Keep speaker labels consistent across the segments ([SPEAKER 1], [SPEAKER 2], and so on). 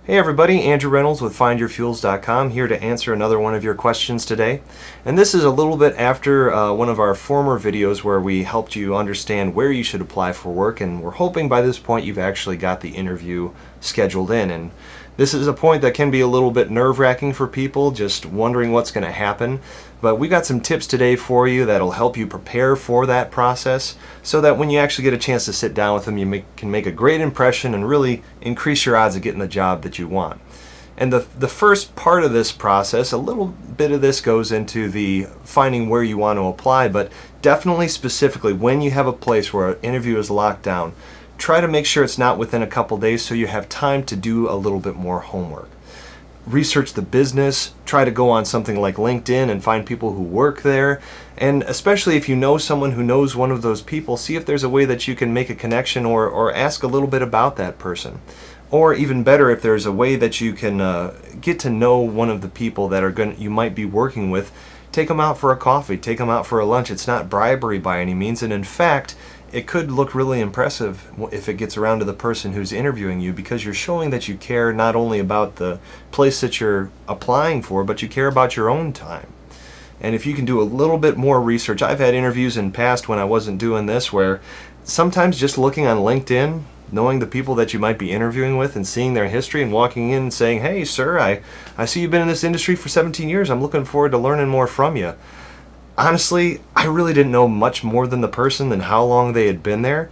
[SPEAKER 1] Hey everybody, Andrew Reynolds with FindYourFuels.com here to answer another one of your questions today. And this is a little bit after one of our former videos where we helped you understand where you should apply for work, and we're hoping by this point you've actually got the interview scheduled in. And this is a point that can be a little bit nerve-wracking for people, just wondering what's going to happen. But we got some tips today for you that'll help you prepare for that process so that when you actually get a chance to sit down with them, you can make a great impression and really increase your odds of getting the job that you want. And the first part of this process, a little bit of this goes into the finding where you want to apply, but definitely specifically when you have a place where an interview is locked down, try to make sure it's not within a couple days so you have time to do a little bit more homework. Research the business, try to go on something like LinkedIn and find people who work there, and especially if you know someone who knows one of those people, see if there's a way that you can make a connection or ask a little bit about that person. Or even better, if there's a way that you can get to know one of the people that you might be working with, take them out for a coffee, take them out for a lunch. It's not bribery by any means, and in fact, it could look really impressive if it gets around to the person who's interviewing you, because you're showing that you care not only about the place that you're applying for, but you care about your own time. And if you can do a little bit more research, I've had interviews in past when I wasn't doing this where sometimes just looking on LinkedIn, knowing the people that you might be interviewing with and seeing their history and walking in and saying, "Hey sir, I see you've been in this industry for 17 years. I'm looking forward to learning more from you." Honestly, I really didn't know much more than the person than how long they had been there,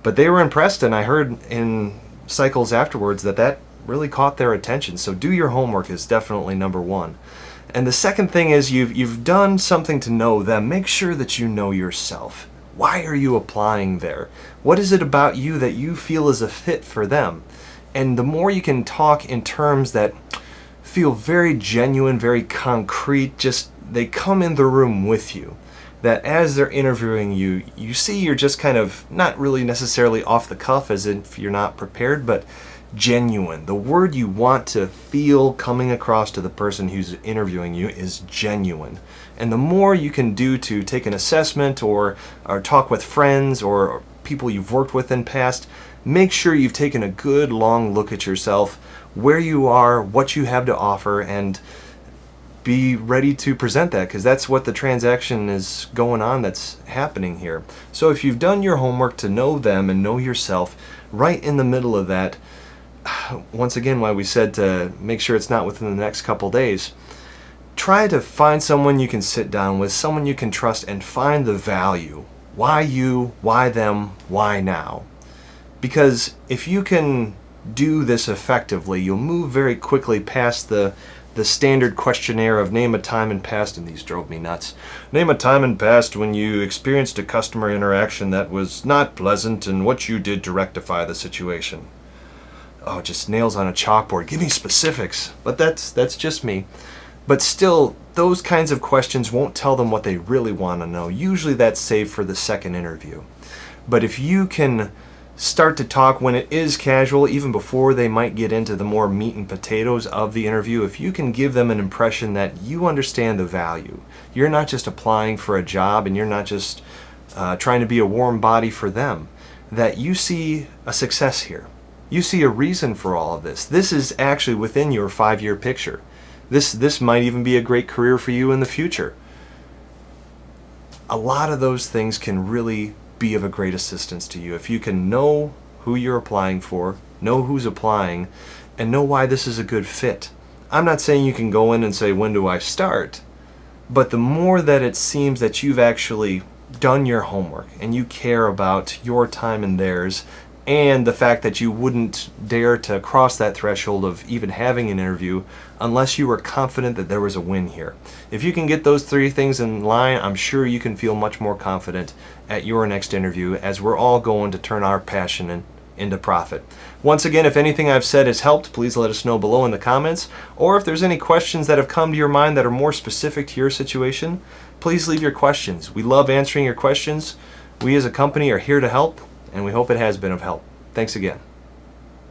[SPEAKER 1] but they were impressed, and I heard in cycles afterwards that really caught their attention. So do your homework is definitely number one. And the second thing is you've done something to know them. Make sure that you know yourself. Why are you applying there? What is it about you that you feel is a fit for them? And the more you can talk in terms that feel very genuine, very concrete, just they come in the room with you, that as they're interviewing you, you see you're just kind of not really necessarily off the cuff as if you're not prepared, but genuine. The word you want to feel coming across to the person who's interviewing you is genuine. And the more you can do to take an assessment or talk with friends or people you've worked with in past, make sure you've taken a good long look at yourself, where you are, what you have to offer, and be ready to present that, because that's what the transaction is going on that's happening here. So if you've done your homework to know them and know yourself, right in the middle of that, once again why we said to make sure it's not within the next couple days, try to find someone you can sit down with, someone you can trust, and find the value. Why you? Why them? Why now? Because if you can do this effectively, you'll move very quickly past the standard questionnaire of name a time in past, and these drove me nuts. Name a time in past when you experienced a customer interaction that was not pleasant and what you did to rectify the situation. Oh, just nails on a chalkboard. Give me specifics. But that's just me. But still, those kinds of questions won't tell them what they really want to know. Usually that's saved for the second interview. But if you can start to talk when it is casual, even before they might get into the more meat and potatoes of the interview, if you can give them an impression that you understand the value, you're not just applying for a job and you're not just trying to be a warm body for them, that you see a success here. You see a reason for all of this. This is actually within your 5-year picture. This might even be a great career for you in the future. A lot of those things can really be of a great assistance to you if you can know who you're applying for, know who's applying, and know why this is a good fit. I'm not saying you can go in and say, when do I start? But the more that it seems that you've actually done your homework and you care about your time and theirs, and the fact that you wouldn't dare to cross that threshold of even having an interview unless you were confident that there was a win here. If you can get those 3 things in line, I'm sure you can feel much more confident at your next interview, as we're all going to turn our passion into profit. Once again, if anything I've said has helped, please let us know below in the comments, or if there's any questions that have come to your mind that are more specific to your situation, please leave your questions. We love answering your questions. We as a company are here to help, and we hope it has been of help. Thanks again.